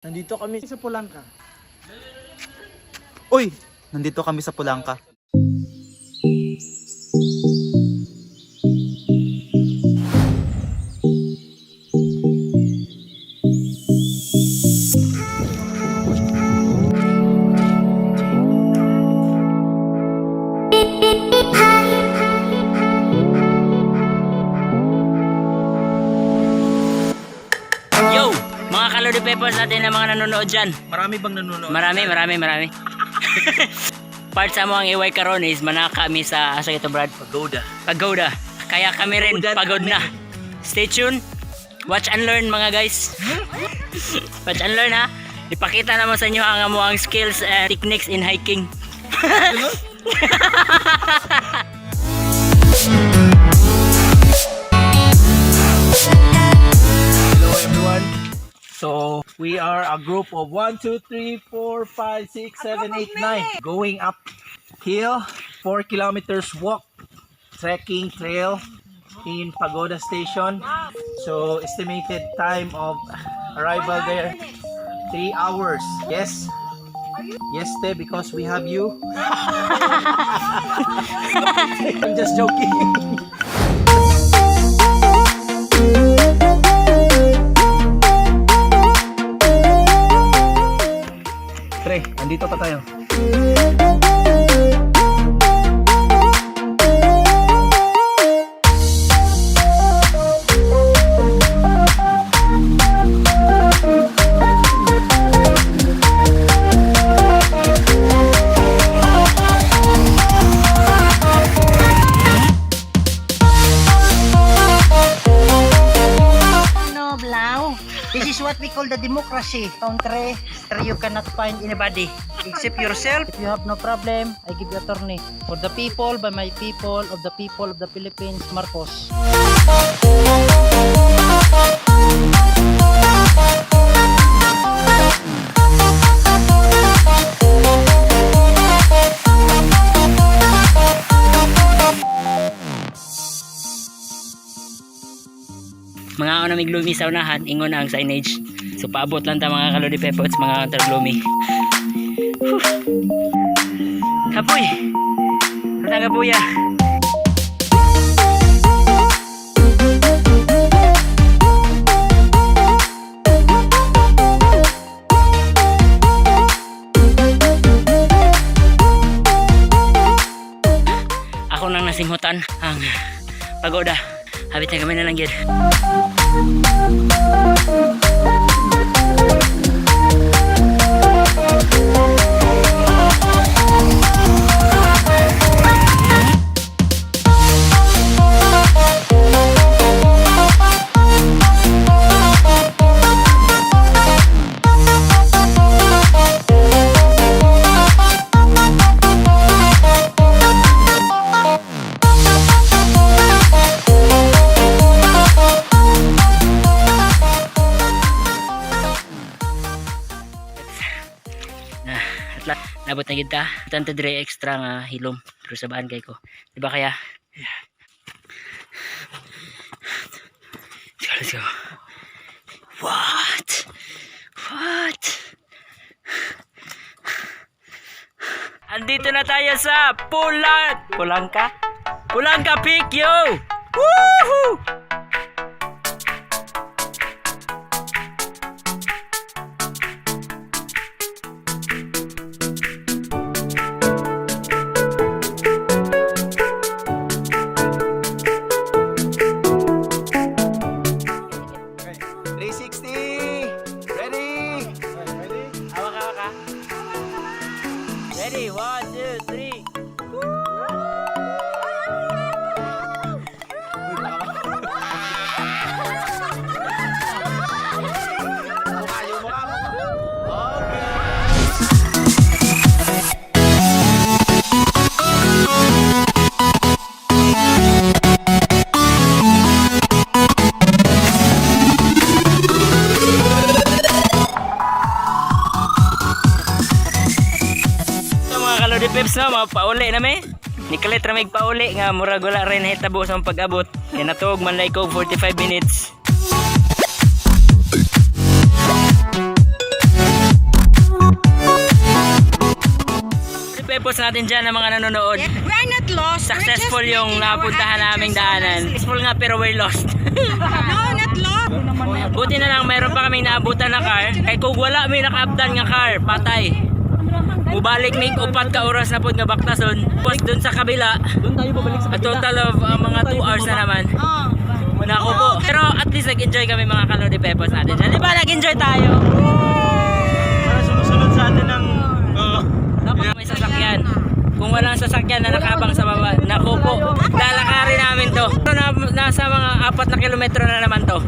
Nandito kami sa Pulangka. Uy! Nandito kami sa Pulangka. Yo! Mga Kalodi Peppers natin na mga nanonood dyan. Marami bang nanonood? Marami. Part sa mo ang iway karon is manaka kami sa asa ito Brad? Pagoda. Kaya kami rin pagod na. Stay tuned. Watch and learn mga guys. Watch and learn ha. Ipakita naman sa inyo ang amuang skills and techniques in hiking. Hello everyone. So we are a group of 1, 2, 3, 4, 5, 6, 7, 8, 9 going up hill, 4 kilometers walk, trekking trail in Pagoda Station. So estimated time of arrival there 3 hours. Yes. Yes, Te, because we have you. I'm just joking. Tre, andito pa tayo. No, Blau. This is what we call the democracy. Country where you cannot find anybody except yourself. If you have no problem, I give you attorney. For the people, by my people, of the Philippines, Marcos. Mga ako namig gloomy sa unahan, ingon na ang signage. So paabot lang ta mga Kalodi Peppers, mga counter gloomy. Kapoy! Matang kapoy ah! Ako nang nasinghutan ang pagoda. Habit na kami na lang yun. Nabot na kita. Tanto dire extra nga hilom. Pero sa baan kay ko. Diba kaya? Let's go. What? Andito na tayo sa Pulangka Peak, yo! Woohoo! Hawak. Ready? 1, 2, 3. Kalodi Peps na, mapauli na may. Nikalit ramig pauli nga murag wala rin hitabo sa pag-abot. Kaya natuog man like 45 minutes. Pepos natin dyan ng mga nanonood. We're not lost. Successful yung napuntahan naming daanan. Successful nga pero we're lost. No, not lost. Buti na lang mayroon pa kaming naabutan na car. Kaya kung wala may nakaabdan nga car, patay. Mubalik may upat ka oras na po nga baktason. Tapos dun sa kabila, a total of mga 2 hours na naman. Naku po. Pero at least nag-enjoy kami mga Kalodi Pepos natin. Di ba nag-enjoy tayo? Para sumusunod sa atin ng... Dapat may sasakyan. Kung walang sasakyan na nakabang sa baba, naku po. Lalakarin namin to. Nasa mga 4 na kilometro na naman to.